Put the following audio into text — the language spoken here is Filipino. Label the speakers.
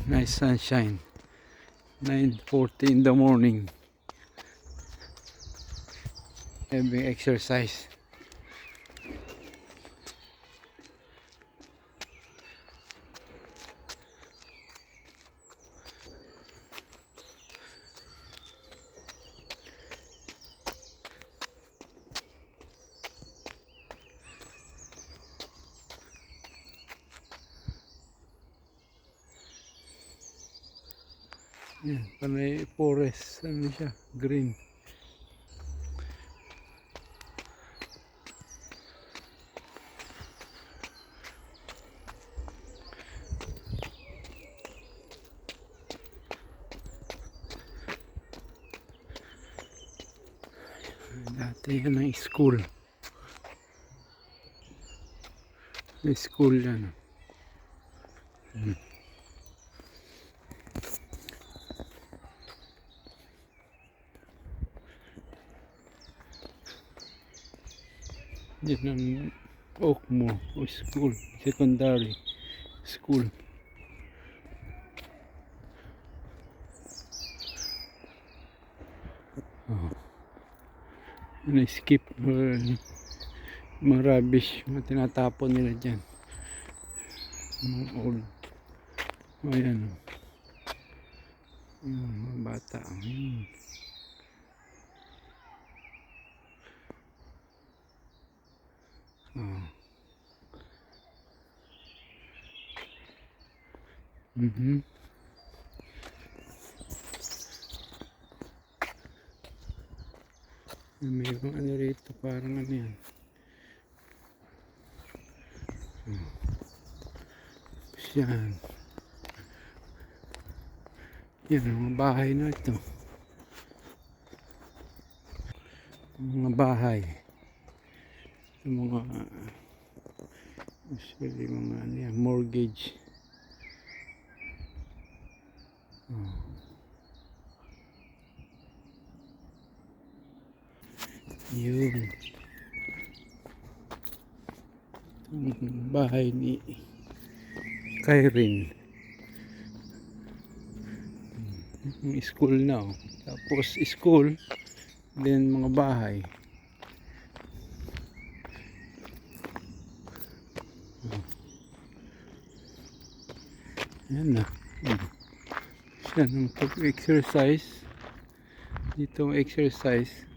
Speaker 1: Nice sunshine. 9:40 in the morning. Having exercise. Yan, panay forest, ano siya, green. Dati yan ang school. May school yan. Yan ang Oakmo School, secondary school. Oh. Na-skip mga rubbish, mga tinatapon nila dyan, mga old. O yan, mga bata. Oh. Mayroong ano rito, parang ano yan. Yan. Yan ang mga bahay na ito. Mga bahay. Mga usually mga ano yan, mortgage. Yun. Bahay ni Kyrene. School na. Tapos school, then mga bahay. Yan na. Siya nang pag-exercise. Dito exercise.